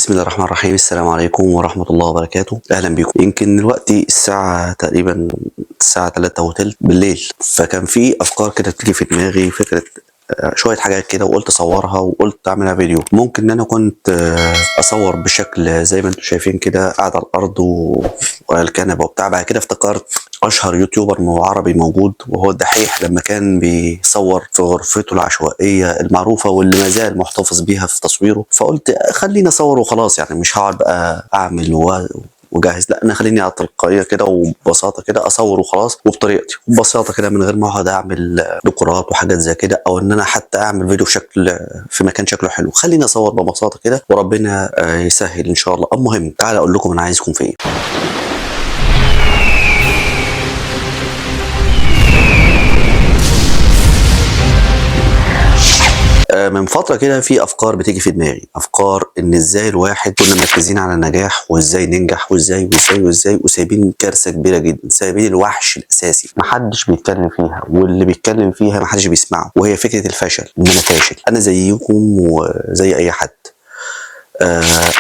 بسم الله الرحمن الرحيم. السلام عليكم ورحمة الله وبركاته. أهلا بكم. يمكن دلوقتي الساعة تقريبا الساعة 3 وتلت بالليل، فكان في أفكار كده بتيجي في دماغي، فكرة شوية حاجات كده، وقلت أصورها وقلت أعملها فيديو. ممكن إن أنا كنت أصور بشكل زي ما أنتم شايفين كده، قاعد على الأرض وعلى الكنبة وبتاع. بعد كده افتكرت أشهر يوتيوبر عربي موجود وهو الدحيح، لما كان بيصور في غرفته العشوائية المعروفة واللي ما زال محتفظ بيها في تصويره، فقلت خليني أصور وخلاص، يعني مش هقعد بقى أعمل وجاهز، لا انا خليني على تلقائيه كده وببساطه كده اصور وخلاص، وبطريقتي وببساطه كده، من غير ما اقعد اعمل ديكورات وحاجات زي كده، او ان انا حتى اعمل فيديو في مكان شكله حلو. خليني اصور ببساطه كده وربنا يسهل ان شاء الله. المهم تعالى اقول لكم انا عايزكم في ايه. من فترة كده في أفكار بتيجي في دماغي، أفكار إن إزاي الواحد كنا مركزين على النجاح وإزاي ننجح وإزاي وإزاي وإزاي، وسايبين كارثة كبيرة جدا، سايبين الوحش الأساسي محدش بيتكلم فيها، واللي بيتكلم فيها محدش بيسمعه، وهي فكرة الفشل. إن أنا فاشل، أنا زيكم وزي أي حد.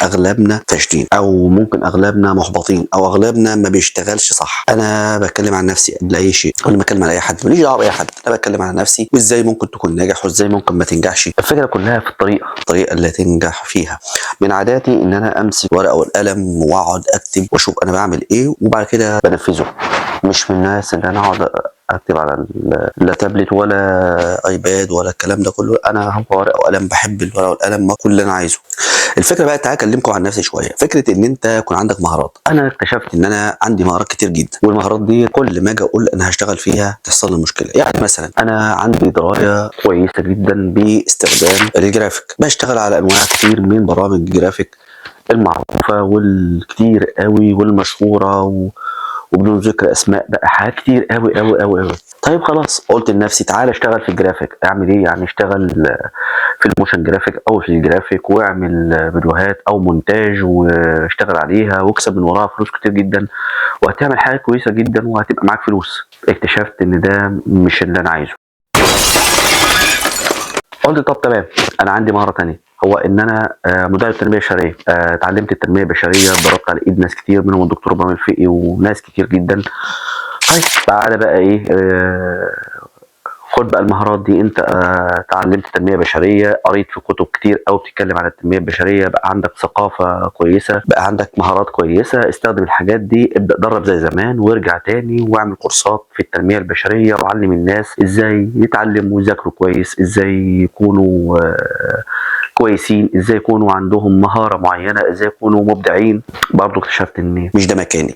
اغلبنا فاشلين، او ممكن اغلبنا محبطين، او اغلبنا ما بيشتغلش صح. انا بتكلم عن نفسي قبل اي شيء، قبل ما اتكلم عن اي حد ماليش دعوه باي حد، انا بتكلم عن نفسي وازاي ممكن تكون ناجح وازاي ممكن ما تنجحش. الفكره كلها في الطريقه اللي تنجح فيها. من عاداتي ان انا امسك ورقه والقلم واقعد اكتب واشوف انا بعمل ايه وبعد كده بنفذه. مش من الناس اللي انا اقعد اكتب على لا تابلت ولا ايباد ولا الكلام ده كله. انا هو ورقه وقلم، بحب الورقه والقلم، ما كل اللي انا عايزه. الفكره بقى، تعالى اكلمكم عن نفسي شويه. فكره ان انت يكون عندك مهارات. انا اكتشفت ان انا عندي مهارات كتير جدا، والمهارات دي كل ما اجي اقول انا هشتغل فيها تحصل لي مشكله. يعني مثلا انا عندي درايه كويسه جدا باستخدام الجرافيك، بشتغل على انواع كتير من برامج الجرافيك المعروفه والكتير قوي والمشهوره وبدون ذكر اسماء بقى، حاجات كتير قوي قوي قوي قوي. طيب خلاص، قلت لنفسي تعالى اشتغل في الجرافيك. اعمل ايه يعني؟ اشتغل في الموشن جرافيك او في الجرافيك، واعمل فيديوهات او مونتاج واشتغل عليها واكسب من وراها فلوس كتير جدا، وهتعمل حاجه كويسه جدا وهتبقى معاك فلوس. اكتشفت ان ده مش اللي انا عايزه. قلت طب تمام، انا عندي مهاره تانية، هو ان انا مدرب تنميه بشريه. اتعلمت التنميه البشريه، ضربت على ايد ناس كتير منهم الدكتور ابراهيم الفقي وناس كتير جدا. طيب تعالى بقى ايه، خد بقى المهارات دي. انت اتعلمت تنميه بشريه، قريت في كتب كتير قوي بتتكلم عن التنميه البشريه، بقى عندك ثقافه كويسه، بقى عندك مهارات كويسه، استخدم الحاجات دي، ابدا درب زي زمان وارجع تاني واعمل كورسات في التنميه البشريه، وعلم الناس ازاي يتعلموا ويذاكروا كويس، ازاي يكونوا كويسين، ازاي يكونوا عندهم مهاره معينه، ازاي يكونوا مبدعين. برضه اكتشفت ان مش ده مكاني.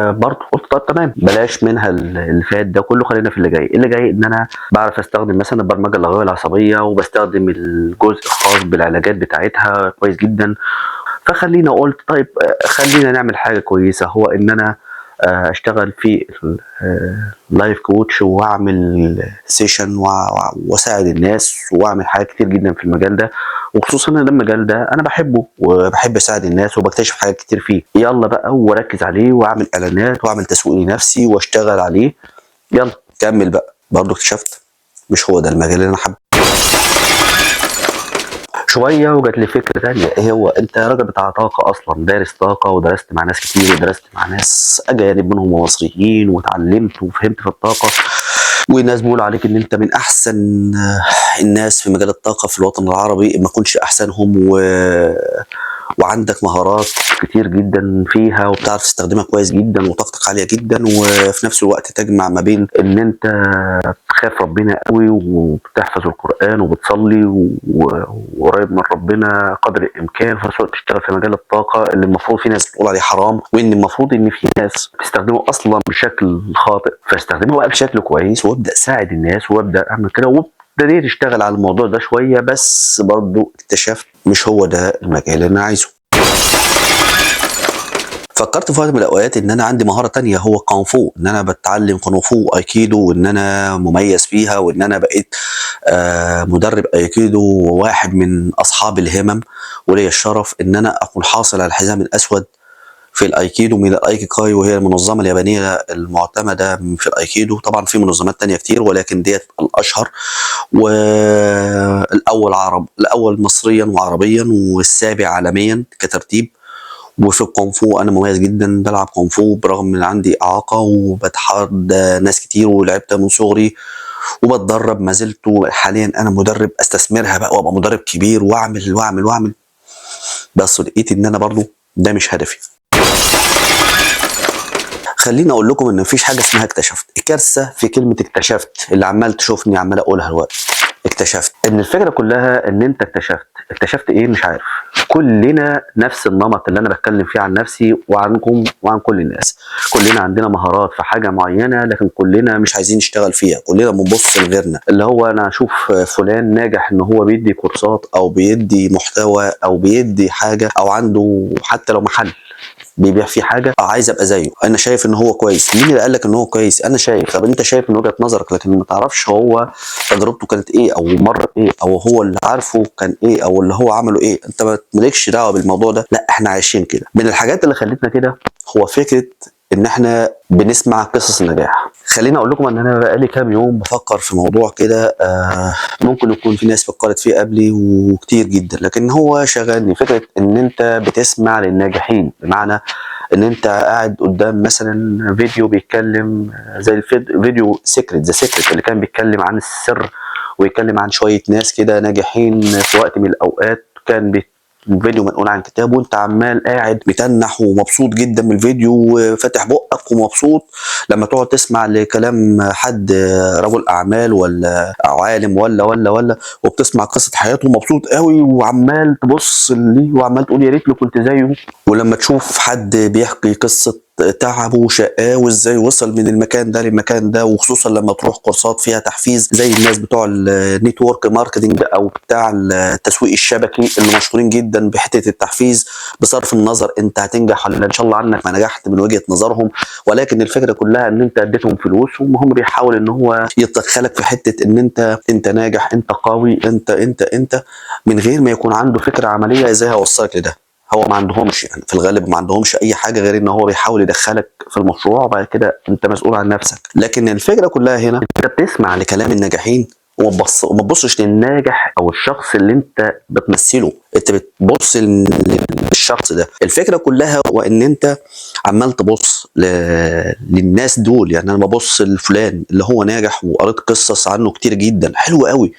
برضه قلت طب تمام، بلاش منها اللي فات ده كله، خلينا في اللي جاي. اللي جاي ان انا بعرف استخدم مثلا البرمجه اللغويه العصبيه، وبستخدم الجزء الخاص بالعلاجات بتاعتها كويس جدا. فخلينا قلت طيب خلينا نعمل حاجه كويسه، هو ان انا اشتغل في لايف كوتش، واعمل سيشن واساعد الناس، واعمل حاجات كتير جدا في المجال ده. وخصوصا ان المجال ده انا بحبه وبحب اساعد الناس وبكتشف حاجات كتير فيه. يلا بقى واركز عليه واعمل اعلانات واعمل تسويق لنفسي واشتغل عليه. يلا كمل بقى. برضه اكتشفت مش هو ده المجال اللي انا حابه. شويه وجات لي فكره ثانيه، ايه هو؟ انت راجل بتاع طاقه اصلا، دارس طاقه ودرست مع ناس كتير ودرست مع ناس اجانب منهم مصريين، واتعلمت وفهمت في الطاقه، والناس بيقولوا عليك ان انت من احسن الناس في مجال الطاقه في الوطن العربي، ما كنتش احسنهم، وعندك مهارات كتير جدا فيها وبتعرف تستخدمها كويس جدا وطاقتك عاليه جدا، وفي نفس الوقت تجمع ما بين ان انت تخاف ربنا قوي وبتحفظ القران وبتصلي وقريب من ربنا قدر الامكان، في نفس الوقت تشتغل في مجال الطاقه اللي المفروض في ناس بتقول عليه حرام، وان المفروض ان في ناس بتستخدمه اصلا بشكل خاطئ. فاستخدمه بقى بشكل كويس وابدا اساعد الناس وابدا اعمل كده، وابتديت اشتغل على الموضوع ده شويه. بس برضه اكتشفت مش هو ده المجال اللي انا عايزه. فكرت في وقت من الاوقات ان انا عندي مهاره تانية، هو كونغ فو، ان انا بتعلم كونغ فو ايكيدو، وان انا مميز فيها، وان انا بقيت مدرب ايكيدو وواحد من اصحاب الهمم، ولي الشرف ان انا اكون حاصل على الحزام الاسود في الايكيدو من الايكيكاي، وهي المنظمه اليابانيه المعتمده في الايكيدو. طبعا في منظمات تانية كتير ولكن ديت الاشهر، الاول مصريا وعربيا، والسابع عالميا كترتيب. وفي الكونغ انا مميز جدا، بلعب كونغ برغم ان عندي اعاقه، وبتحدى ناس كتير ولعبتها من صغري وبتدرب ما زلت. حاليا انا مدرب استثمرها بقى وابقى مدرب كبير واعمل واعمل واعمل، بس لقيت ان انا برضو ده مش هدفي. خليني اقول لكم ان مفيش حاجه اسمها اكتشفت. الكارثه في كلمه اكتشفت اللي عمال تشوفني عمال اقولها دلوقتي. اكتشفت ان الفكره كلها ان انت اكتشفت ايه مش عارف. كلنا نفس النمط اللي انا بتكلم فيه عن نفسي وعنكم وعن كل الناس. كلنا عندنا مهارات في حاجه معينه لكن كلنا مش عايزين نشتغل فيها. كلنا بنبص لغيرنا، اللي هو انا اشوف فلان ناجح ان هو بيدي كورسات او بيدي محتوى او بيدي حاجه او عنده حتى لو محل بيبيع فيه حاجه، عايز ابقى زيه. انا شايف ان هو كويس. مين اللي قال لك ان هو كويس؟ انا شايف. طب انت شايف من وجهه نظرك لكن ما تعرفش هو تجربته كانت ايه او مر ايه او هو اللي عارفه كان ايه او اللي هو عمله ايه. انت مالكش دعوه بالموضوع ده. لا احنا عايشين كده. من الحاجات اللي خلتنا كده هو فكره ان احنا بنسمع قصص النجاح. خليني اقول لكم ان انا بقالي كام يوم بفكر في موضوع كده، ممكن يكون في ناس فكرت فيه قبلي وكتير جدا، لكن هو شغلني. فكره ان انت بتسمع للناجحين، بمعنى ان انت قاعد قدام مثلا فيديو بيتكلم زي الفيديو ذا سيكريت اللي كان بيتكلم عن السر، ويتكلم عن شويه ناس كده ناجحين في وقت من الاوقات. كان فيديو منقول عن كتاب وانت عمال قاعد متنح ومبسوط جدا من الفيديو وفاتح بقك ومبسوط لما تقعد تسمع لكلام حد رجل اعمال ولا عالم ولا وبتسمع قصه حياته مبسوط قوي وعمال تبص ليه وعمال تقول يا ريت لو كنت زيه. ولما تشوف حد بيحكي قصه تعبه وشقاه وازاي وصل من المكان ده للمكان ده، وخصوصا لما تروح كورسات فيها تحفيز زي الناس بتوع النيتورك ماركتنج او بتاع التسويق الشبكي اللي مشهورين جدا بحته التحفيز، بصرف النظر انت هتنجح ولا ان شاء الله عنك ما نجحت من وجهه نظرهم، ولكن الفكره كلها ان انت اديتهم فلوس وهم بيحاول ان هو يدخلك في حته ان انت ناجح، انت قوي، انت من غير ما يكون عنده فكره عمليه ازاي هوصلك لده. هو ما عندهمش، يعني في الغالب ما عندهمش اي حاجه غير ان هو بيحاول يدخلك في المشروع وبعد كده انت مسؤول عن نفسك. لكن الفكره كلها هنا انت بتسمع لكلام الناجحين وما تبصش للناجح او الشخص اللي انت بتمثله، انت بتبص للشخص ده. الفكره كلها هو ان انت عمال تبص للناس دول. يعني انا ببص لفلان اللي هو ناجح وقريت قصص عنه كتير جدا حلوه قوي.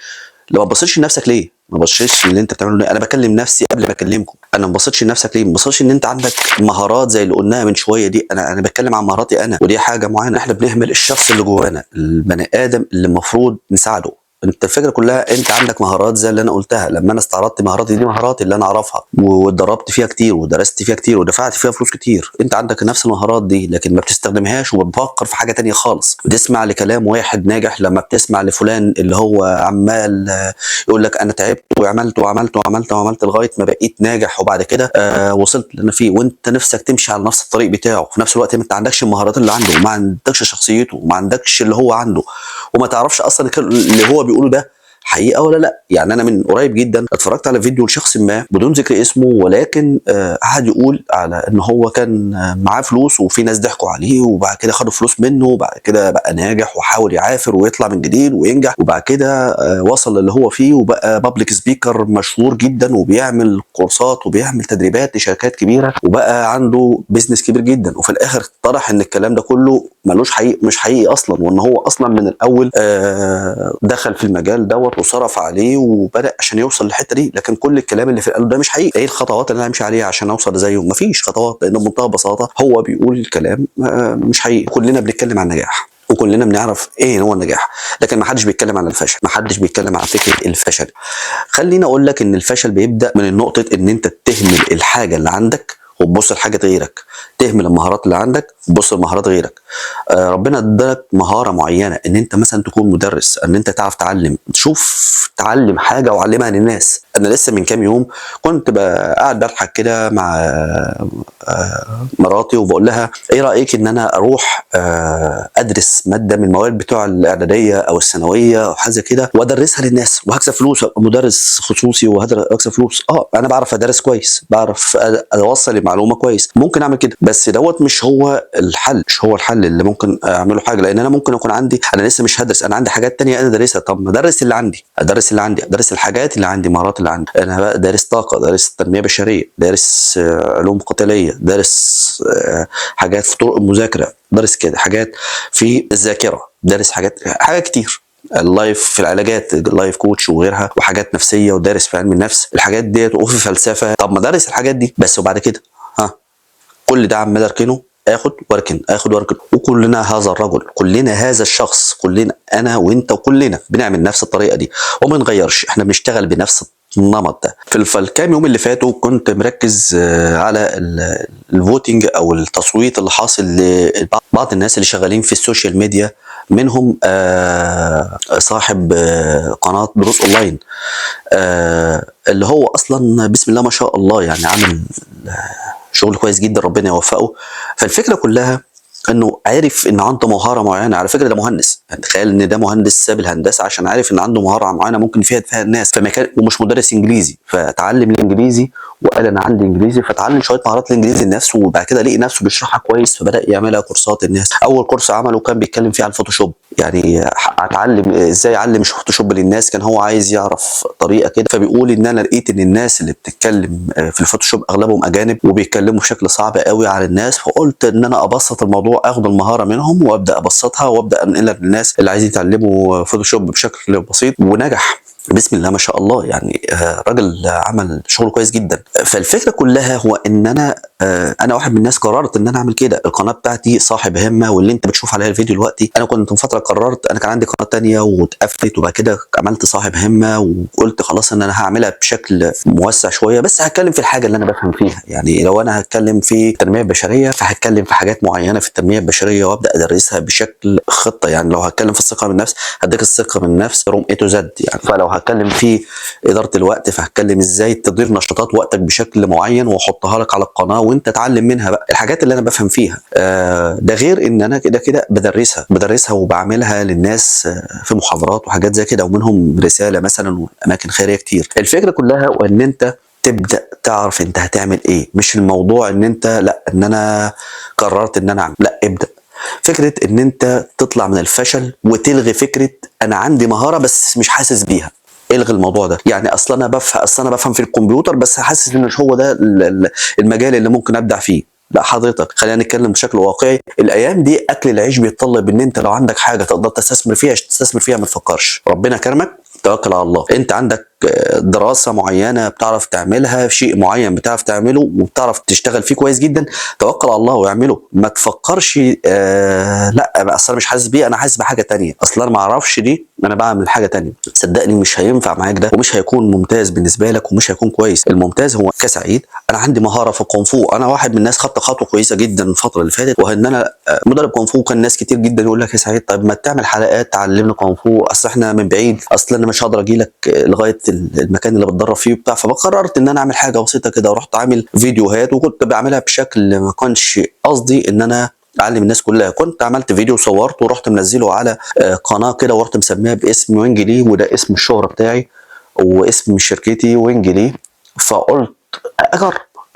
لو ما تبصيش لنفسك ليه؟ ما بصيتش اللي انت بتعمله. انا بكلم نفسي قبل ما اكلمكم. انا ما بصيتش لنفسك ليه؟ ما بصيتش ان انت عندك مهارات زي اللي قلناها من شويه دي. انا بتكلم عن مهاراتي انا، ودي حاجه معينه احنا بنهمل الشخص اللي جوانا، البني ادم اللي المفروض نساعده. انت الفكره كلها انت عندك مهارات زي اللي انا قلتها. لما انا استعرضت مهاراتي دي مهاراتي اللي انا اعرفها واتدربت فيها كتير ودرست فيها كتير ودفعت فيها فلوس كتير. انت عندك نفس المهارات دي لكن ما بتستخدمهاش وبتفكر في حاجه تانية خالص. بتسمع لكلام واحد ناجح. لما بتسمع لفلان اللي هو عمال يقول لك انا تعبت وعملت لغايه ما بقيت ناجح وبعد كده وصلت اللي انا فيه، وانت نفسك تمشي على نفس الطريق بتاعه. في نفس الوقت ما انت عندكش المهارات اللي عنده وما عندكش شخصيته وما عندكش اللي هو عنده وما تعرفش اصلا اللي هو بيقوله ده حقيقه ولا لا. يعني انا من قريب جدا اتفرجت على فيديو لشخص ما بدون ذكر اسمه، ولكن قعد يقول على ان هو كان معاه فلوس وفي ناس ضحكوا عليه وبعد كده خدوا فلوس منه وبعد كده بقى ناجح وحاول يعافر ويطلع من جديد وينجح وبعد كده وصل للي هو فيه وبقى بابليك سبيكر مشهور جدا وبيعمل كورسات وبيعمل تدريبات لشركات كبيره وبقى عنده بيزنس كبير جدا. وفي الاخر اتضح ان الكلام ده كله ملوش حقيقي، مش حقيقي اصلا، وان هو اصلا من الاول دخل في المجال دوت وصرف عليه وبدا عشان يوصل للحته دي. لكن كل الكلام اللي في قاله ده مش حقيقي. ايه الخطوات اللي انا همشي عليها عشان اوصل زيه؟ مفيش خطوات، لان بمنتهى البساطه هو بيقول الكلام مش حقيقي. كلنا بنتكلم عن النجاح وكلنا بنعرف ايه هو النجاح، لكن ما حدش بيتكلم عن الفشل، ما حدش بيتكلم عن فكره الفشل. خليني اقول لك ان الفشل بيبدا من النقطه ان انت تهمل الحاجه اللي عندك وتبص لحاجه غيرك، تهمل المهارات اللي عندك وتبص لمهارات غيرك. ربنا ادالك مهاره معينه ان انت مثلا تكون مدرس، ان انت تعرف تعلم، تشوف تعلم حاجه وعلمها للناس. انا لسه من كام يوم كنت قاعد بضحك كده مع مراتي وبقول لها ايه رايك ان انا اروح ادرس ماده من المواد بتوع الاعداديه او الثانويه او حاجه كده وادرسها للناس وهكسب فلوس وابقى مدرس خصوصي وهكسب فلوس. انا بعرف ادرس كويس، بعرف اوصل المعلومه كويس، ممكن اعمل كده. بس دوت مش هو الحل، مش هو الحل اللي ممكن اعمله حاجه، لان انا ممكن يكون عندي، انا لسه مش هدرس، انا عندي حاجات تانية انا دارسها. طب ما ادرس اللي عندي، ادرس الحاجات اللي عندي، مهارات اللي عندي. انا بقى دارس طاقه، دارس تنميه بشريه، دارس علوم قتاليه، دارس حاجات في طرق المذاكره، دارس كده حاجات في الذاكره، دارس حاجات كتير، اللايف في العلاجات، اللايف كوتش وغيرها، وحاجات نفسيه، ودارس في علم النفس الحاجات ديت، وفي فلسفه. طب ما دارس الحاجات دي بس، وبعد كده كل ده عمال اركنه، اخد واركن، اخد واركن. وكلنا هذا الرجل، كلنا هذا الشخص، كلنا انا وانت وكلنا بنعمل نفس الطريقه دي وما نغيرش، احنا بنشتغل بنفس النمط ده. في الكام يوم اللي فاتوا كنت مركز على الفوتنج او التصويت اللي حاصل لبعض الناس اللي شغالين في السوشيال ميديا، منهم صاحب قناه دروس اونلاين، اللي هو اصلا بسم الله ما شاء الله يعني عامل شغل كويس جدا، ربنا يوفقه. فالفكره كلها انه عارف ان عنده مهاره معينه. على فكره ده مهندس، يعني تخيل ان ده مهندس ساب الهندسه عشان عارف ان عنده مهاره معينه ممكن يفيد فيها الناس في مكان، ومش مدرس انجليزي فتعلم الانجليزي، وقال انا عندي انجليزي، فتعلم شويه مهارات الانجليزي لنفسه، وبعد كده لقي نفسه بيشرحها كويس فبدا يعملها كورسات الناس. اول كورس عمله كان بيتكلم فيه عن الفوتوشوب، يعني اتعلم ازاي يعلم فوتوشوب للناس، كان هو عايز يعرف طريقه كده. فبيقول ان انا لقيت ان الناس اللي بتتكلم في الفوتوشوب اغلبهم اجانب وبيتكلموا بشكل صعب قوي على الناس، فقلت ان انا ابسط الموضوع، اخد المهاره منهم وابدا ابسطها وابدا انقلها للناس اللي عايزين يتعلموا فوتوشوب بشكل بسيط. ونجح بسم الله ما شاء الله، يعني راجل عمل شغل كويس جدا. فالفكره كلها هو ان انا واحد من الناس قررت ان انا اعمل كده. القناه بتاعتي صاحب همه، واللي انت بتشوف عليها الفيديو دلوقتي، انا كنت من فتره قررت، انا كان عندي قناه تانية واتقفلت، وبعد كده عملت صاحب همه وقلت خلاص ان انا هعملها بشكل موسع شويه، بس هتكلم في الحاجه اللي انا بفهم فيها. يعني لو انا هتكلم في التنميه البشريه فهتكلم في حاجات معينه في التنميه البشريه وابدا ادرسها بشكل خطه. يعني لو هتكلم في الثقه بالنفس هديك الثقه بالنفس روم اي تو زد يعني. فلو هتكلم في اداره الوقت فهتكلم ازاي تدير نشاطات وقتك بشكل معين واحطها لك على القناه وانت تعلم منها بقى الحاجات اللي انا بفهم فيها. ده غير ان انا كده كده بدرسها وبعملها للناس في محاضرات وحاجات زي كده، ومنهم رساله مثلا واماكن خيريه كتير. الفكره كلها وان انت تبدا تعرف انت هتعمل ايه، مش الموضوع ان انت لا ان انا قررت ان انا اعمل، لا ابدا. فكره ان انت تطلع من الفشل وتلغي فكره انا عندي مهاره بس مش حاسس بيها. الغي الموضوع ده. يعني اصلا انا بفهم في الكمبيوتر بس حاسس ان مش هو ده المجال اللي ممكن ابدع فيه. لا حضرتك، خلينا نتكلم بشكل واقعي. الايام دي اكل العيش بيتطلب ان انت لو عندك حاجه تقدر تستثمر فيها تستثمر فيها، ما تفكرش. ربنا كرمك توكل على الله. انت عندك دراسه معينه بتعرف تعملها، شيء معين بتعرف تعمله وبتعرف تشتغل فيه كويس جدا، توكل على الله واعمله. ما تفكرش لا اصل انا مش حاسس بيه، انا حاسس بحاجه تانية، اصل انا ما اعرفش دي، انا بعمل حاجه تانية. صدقني مش هينفع معاك ده، ومش هيكون ممتاز بالنسبه لك، ومش هيكون كويس. الممتاز هو كسعيد انا عندي مهاره في الكونغ فو. انا واحد من الناس خدت خطوه كويسه جدا الفتره اللي فاتت، وان انا مدرب كونغ فو. كان ناس كتير جدا يقول لك يا سعيد طيب ما تعمل حلقات تعلمنا كونغ فو، اصل احنا من بعيد، اصل انا مش هقدر اجي لك لغايه المكان اللي بتدرب فيه وبتاع. فقررت ان انا اعمل حاجه بسيطه كده، ورحت عامل فيديوهات، وكنت بعملها بشكل ما كانش قصدي ان انا اعلم الناس كلها. كنت عملت فيديو وصورته ورحت منزله على قناه كده، ورحت مسميها باسم وينج لي، وده اسم الشهره بتاعي واسم شركتي وينج لي. فقلت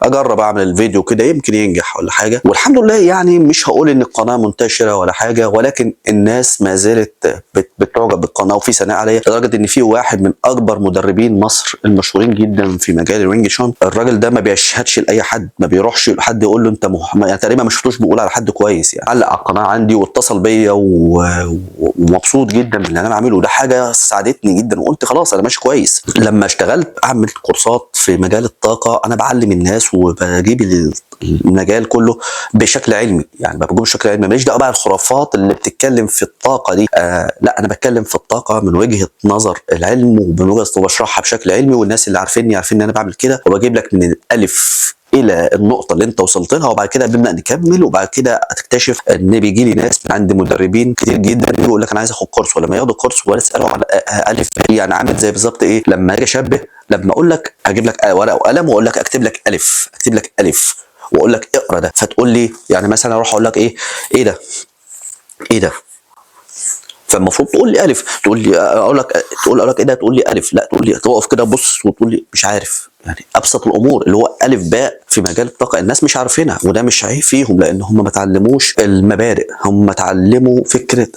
اجرب اعمل الفيديو كده يمكن ينجح ولا حاجه. والحمد لله يعني مش هقول ان القناه منتشره ولا حاجه، ولكن الناس ما زالت بتعجب بالقناه وفي ثناء عليا، لدرجه ان في واحد من اكبر مدربين مصر المشهورين جدا في مجال الوينج شون، الراجل ده ما بيشهدش لاي حد، ما بيروحش لحد يقول له انت يعني تقريبا ما شفتوش بيقول على حد كويس. يعني علق على القناه عندي واتصل بيا ومبسوط جدا باللي انا بعمله، ده حاجه ساعدتني جدا. وقلت خلاص انا ماشي كويس. لما اشتغلت اعمل كورسات في مجال الطاقه، انا بعلم الناس وبجيب المجال كله بشكل علمي، يعني بجيبه بشكل علمي، ماليش دعوه بقى الخرافات اللي بتتكلم في الطاقه دي. لا انا بتكلم في الطاقه من وجهه نظر العلم، ومن وجهه وبشرحها بشكل علمي، والناس اللي عارفيني عارفين ان انا بعمل كده، وبجيب لك من الالف الى النقطه اللي انت وصلت لها، وبعد كده بنبدا نكمل. وبعد كده هتكتشف ان بيجي لي ناس من عند مدربين كتير جدا يقول لك انا عايز اخد كورس، ولما ياخدوا كورس ولا اساله على الف. يعني عامل زي بالظبط ايه لما اجي اشبه، لما اقول لك اجيب لك ورقه وقلم واقول لك اكتب لك الف واقول لك اقرا ده، فتقول لي يعني مثلا اروح اقول لك ايه ده فالمفروض تقول لي الف، تقول لي اقول لك ايه ده، تقول لي الف، لا تقول لي تقف كده بص وتقول لي مش عارف. يعني ابسط الامور اللي هو الف باء في مجال الطاقه الناس مش عارفينها، وده مش عيب فيهم لان هم ما اتعلموش المبادئ، هم اتعلموا فكره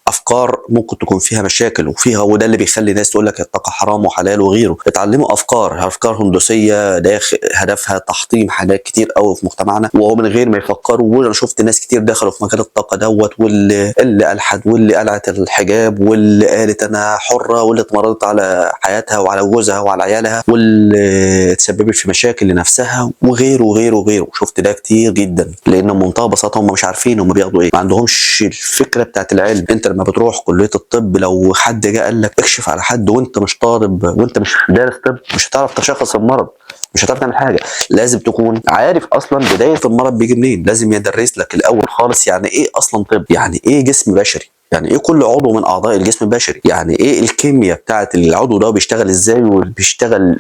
افكار ممكن تكون فيها مشاكل وفيها، وده اللي بيخلي ناس تقول لك الطاقه حرام وحلال وغيره. اتعلموا افكار هندسيه داخل هدفها تحطيم حاجات كتير قوي في مجتمعنا، وهو من غير ما يفكروا. وانا شفت ناس كتير دخلوا في مجال الطاقه دوت، واللي الحد واللي قلعت الحجاب واللي قالت انا حره واللي اتمردت على حياتها وعلى جوزها وعلى عيالها واللي اتسببت في مشاكل لنفسها وغيره وغيره وغيره. شفت ده كتير جدا لان بمنتهى البساطه هم مش عارفين هم بياخدوا ايه، ما عندهمش الفكره بتاعت العلم. انت لما بتروح كليه الطب لو حد جه قال لك اكشف على حد وانت مش طالب وانت مش دارس طب، مش هتعرف تشخص المرض، مش هتعرف تعمل حاجه. لازم تكون عارف اصلا بدايه المرض بيجي منين، لازم يدرس لك الاول خالص يعني ايه اصلا طب، يعني ايه جسم بشري، يعني ايه كل عضو من اعضاء الجسم البشري، يعني ايه الكيمياء بتاعت العضو ده بيشتغل ازاي، وبيشتغل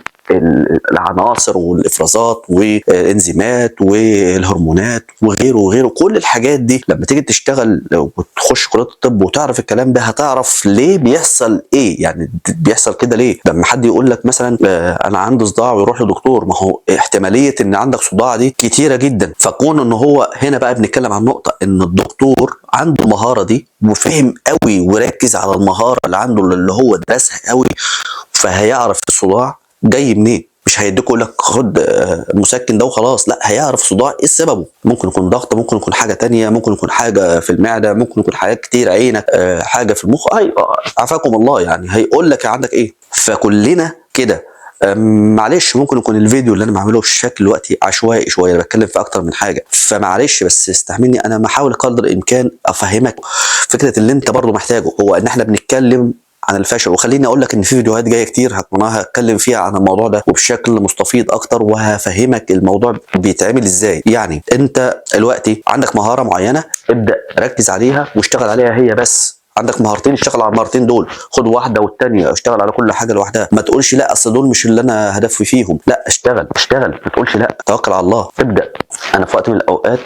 العناصر والافرازات والانزيمات والهرمونات وغيره وغيره. كل الحاجات دي لما تيجي تشتغل وتخش كليه الطب وتعرف الكلام ده هتعرف ليه بيحصل ايه، يعني بيحصل كده ليه. لما حد يقول لك مثلا انا عندي صداع ويروح لدكتور، ما هو احتماليه ان عندك صداع دي كتيره جدا. فكون ان هو هنا بقى بنتكلم عن نقطه ان الدكتور عنده المهاره دي وفهم قوي وركز على المهاره اللي عنده اللي هو درسها قوي، فهيعرف الصداع جاي منين. مش هيديك يقول لك خد المسكن ده وخلاص، لا هيعرف صداع ايه سببه. ممكن يكون ضغط، ممكن يكون حاجه تانية، ممكن يكون حاجه في المعده، ممكن يكون حاجات كتير، عينك حاجه في المخ، عافاكم الله، يعني هيقول لك عندك ايه. فكلنا كده. معلش ممكن يكون الفيديو اللي انا بعمله بشكل وقتي عشوائي شويه، انا بتكلم في اكتر من حاجه، فمعلش بس استحملني. انا بحاول قدر الامكان افهمك فكره اللي انت برضو محتاجه، هو ان احنا بنتكلم عن الفشل. وخليني اقول لك ان في فيديوهات جايه كتير هتكلم فيها عن الموضوع ده وبشكل مستفيض اكتر، وهفهمك الموضوع بيتعمل ازاي. يعني انت دلوقتي عندك مهاره معينه، ابدا ركز عليها واشتغل عليها هي بس. عندك مهارتين، اشتغل على المهارتين دول، خد واحده والتانيه، اشتغل على كل حاجه لوحدها. ما تقولش لا اصل دول مش اللي انا هدفي فيهم، لا اشتغل، ما تقولش لا، توكل على الله، ابدا. انا في وقت من الاوقات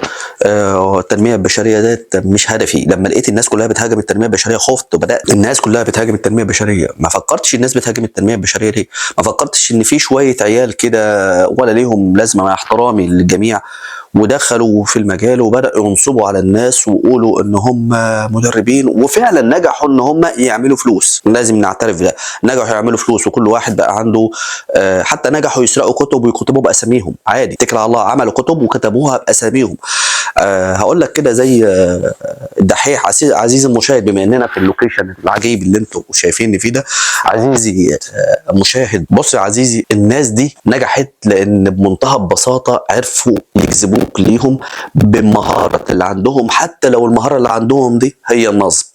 التنميه البشريه ديت مش هدفي. لما لقيت الناس كلها بتهاجم التنميه البشريه خفت، وبدات الناس كلها بتهاجم التنميه البشريه. ما فكرتش الناس بتهاجم التنميه البشريه ليه؟ ما فكرتش ان في شويه عيال كده ولا ليهم لازمه، مع احترامي للجميع، ودخلوا في المجال وبداوا ينصبوا على الناس ويقولوا ان هم مدربين، وفعلا نجحوا ان هم يعملوا فلوس. لازم نعترف ده، نجحوا يعملوا فلوس، وكل واحد بقى عنده حتى نجحوا يسرقوا كتب ويكتبوا باساميهم عادي، اتكل على الله، عملوا كتب وكتبوها باساميهم. هقول لك كده زي الدحيح. عزيزي المشاهد، بما اننا في اللوكيشن العجيب اللي انتم شايفيني فيه ده، عزيزي المشاهد، بص يا عزيزي، الناس دي نجحت لان بمنتهى البساطه عرفوا يجذبوك ليهم بالمهاره اللي عندهم. حتى لو المهاره اللي عندهم دي هي النصب،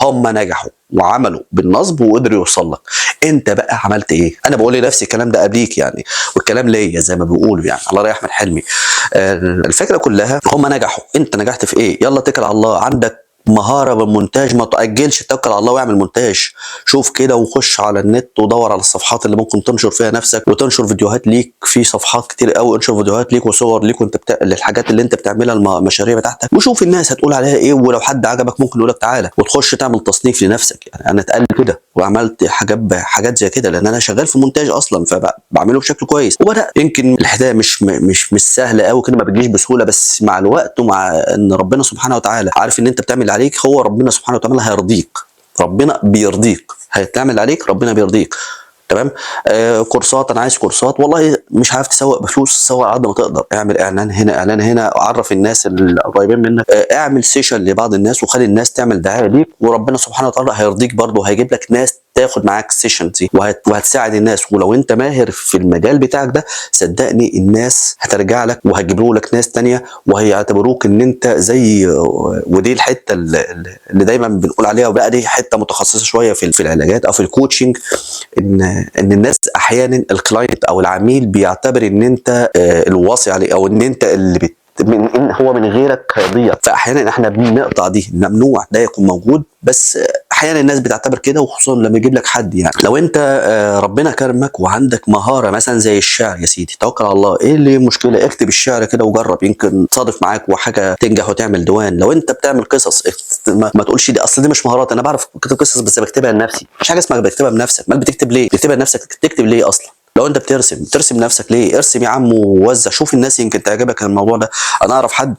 هم نجحوا وعملوا بالنصب وقدروا يوصل لك. انت بقى عملت ايه؟ انا بقول لنفسي الكلام ده قبليك يعني، والكلام ليا زي ما بيقولوا يعني، الله يرحم حلمي. الفكره كلها هم نجحوا، انت نجحت في ايه؟ يلا اتكل على الله. عندك مهاره بالمونتاج، ما تاجلش، توكل على الله واعمل مونتاج. شوف كده وخش على النت ودور على الصفحات اللي ممكن تنشر فيها نفسك وتنشر فيديوهات ليك. في صفحات كتير قوي انشر فيديوهات ليك وصور ليك وانت للحاجات اللي انت بتعملها، المشاريع بتاعتك، وشوف الناس هتقول عليها ايه. ولو حد عجبك ممكن يقول لك تعالى وتخش تعمل تصنيف لنفسك. يعني انا اتقال كده وعملت حاجات زي كده لان انا شغال في مونتاج اصلا، فبعمله بشكل كويس. وبدات يمكن الحكايه مش سهله قوي كده، ما بتجيش بسهوله، بس مع الوقت ومع ان ربنا سبحانه وتعالى عارف ان انت بتعمل عليك، هو ربنا سبحانه وتعالى هيرضيك. ربنا بيرضيك، هيتعمل عليك ربنا بيرضيك. تمام. كورسات، انا عايز كورسات، والله مش عارف تسوق بفلوس، سوق على قد ما تقدر، اعمل اعلان هنا اعلان هنا، عرف الناس القريبين منك، اعمل سيشن لبعض الناس وخلي الناس تعمل دعايه ليك، وربنا سبحانه وتعالى هيرضيك برضه، هيجيب لك ناس تاخد معاك السيشن دي وهتساعد الناس. ولو انت ماهر في المجال بتاعك ده صدقني الناس هترجع لك وهيجيبوا لك ناس تانية وهيعتبروك ان انت زي. ودي الحته اللي دايما بنقول عليها، وبقى دي حته متخصصه شويه في العلاجات او في الكوتشنج، ان الناس احيانا الكلاينت او العميل بيعتبر ان انت الواصي عليه، او ان انت اللي هو من غيرك هيضيع. فاحيانا احنا بنقطع دي، ممنوع ده يكون موجود، بس احيانا الناس بتعتبر كده، وخصوصا لما يجيب لك حد. يعني لو انت ربنا كرمك وعندك مهاره مثلا زي الشعر، يا سيدي توكل على الله، ايه اللي المشكله؟ اكتب الشعر كده وجرب، يمكن تصادف معاك وحاجه تنجح وتعمل ديوان. لو انت بتعمل قصص ما تقولش دي اصل دي مش مهارات، انا بعرف اكتب قصص بس بكتبها لنفسي. مش حاجه اسمها بكتبها بنفسك. ما بتكتب ليه؟ بتكتبها لنفسك، تكتب ليه اصلا؟ لو انت ترسم نفسك ليه؟ ارسم يا عم ووزع، شوف الناس يمكن تعجبك الموضوع ده. انا اعرف حد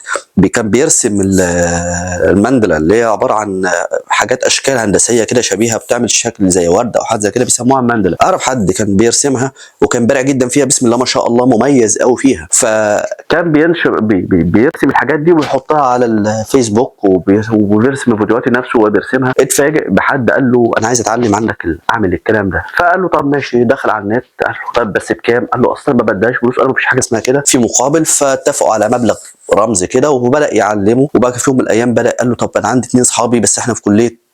كان بيرسم المندله، اللي هي عباره عن حاجات اشكال هندسيه كده شبيهه بتعمل شكل زي ورده او حاجه زي كده، بيسموها المندله. اعرف حد كان بيرسمها وكان بارع جدا فيها، بسم الله ما شاء الله، مميز قوي فيها. فكان بينشر بيرسم الحاجات دي ويحطها على الفيسبوك، وبيرسم فيديوهات نفسه وهو بيرسمها. اتفاجئ بحد قال له انا عايز اتعلم عندك اعمل الكلام ده. فقال له طب ماشي. دخل على النت، قال له طب بس بكام؟ قال له اصلا ما بديهاش فلوس. قال له مفيش حاجه اسمها كده، في مقابل. فاتفقوا على مبلغ رمز كده، وبدا يعلمه. وبقى في يوم من الايام بدا قال له طب انا عندي 2 صحابي بس احنا في كليه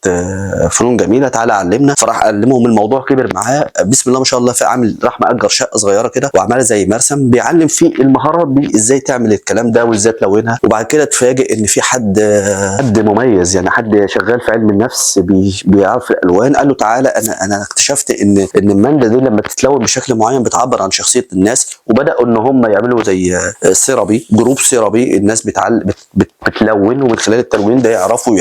فنون جميله، تعالى علمنا. فراح علمهم. الموضوع كبر معاه بسم الله ما شاء الله. فعمل راح مأجر شقه صغيره كده وعملها زي مرسم، بيعلم فيه المهارات دي، ازاي تعمل الكلام ده وازاي تلونها. وبعد كده اتفاجئ ان في حد مميز، يعني حد شغال في علم النفس بيعرف الالوان. قال له تعالى، انا اكتشفت ان المانجا دي لما بتتلون بشكل معين بتعبر عن شخصيه الناس. وبداوا ان هم يعملوا زي سيرابي، جروب سيرابي. الناس بتلون، ومن خلال التلوين ده يعرفوا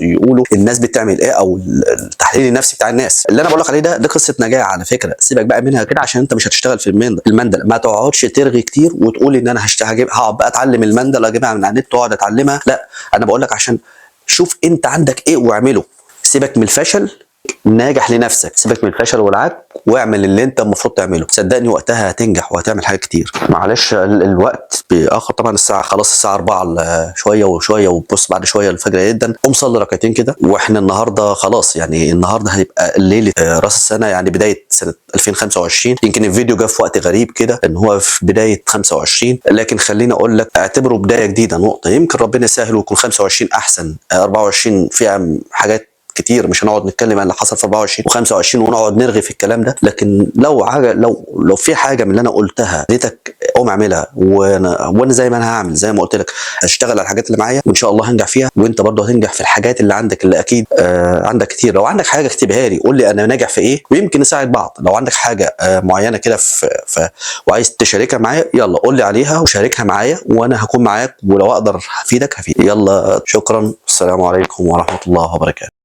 يقولوا الناس بتعمل ايه، او التحليل النفسي بتاع الناس. اللي انا بقول لك عليه ده قصه نجاح على فكره. سيبك بقى منها كده، عشان انت مش هتشتغل في المندل. ما تقعدش ترغي كتير وتقول ان انا هقعد بقى اتعلم المندل، اجيبها من على النت واقعد اتعلمها. لا، انا بقول لك عشان شوف انت عندك ايه واعمله. سيبك من الفشل، ناجح لنفسك. سيبك من الفشل والعك واعمل اللي انت المفروض تعمله. صدقني وقتها هتنجح وهتعمل حاجات كتير. معلش الوقت بيأخر طبعا. الساعه خلاص، الساعه 4 شويه وشويه، وبص بعد شويه الفجر جدا. قوم صلي ركعتين كده. واحنا النهارده خلاص، يعني النهارده هيبقى ليله راس السنه، يعني بدايه سنه 2025. يمكن الفيديو جه في وقت غريب كده، ان هو في بدايه 25، لكن خليني اقول لك اعتبره بدايه جديده، نقطه. يمكن ربنا يسهل ويكون 25 احسن. 24 فيها حاجات كتير، مش هنقعد نتكلم عن اللي حصل في 24 و25 ونقعد نرغي في الكلام ده. لكن لو في حاجه من اللي انا قلتها ريتك قوم اعملها. وانا زي ما انا هعمل، زي ما قلت لك، هشتغل على الحاجات اللي معايا وان شاء الله هنجح فيها. وانت برضه هتنجح في الحاجات اللي عندك، اللي اكيد عندك كتير. لو عندك حاجه اكتبها لي، قول لي انا ناجح في ايه، ويمكن نساعد بعض. لو عندك حاجه معينه كده وعايز تشاركها معايا، يلا قول لي عليها وشاركها معايا، وانا هكون معاك. ولو اقدر هفيدك. يلا شكرا، السلام عليكم ورحمه الله وبركاته.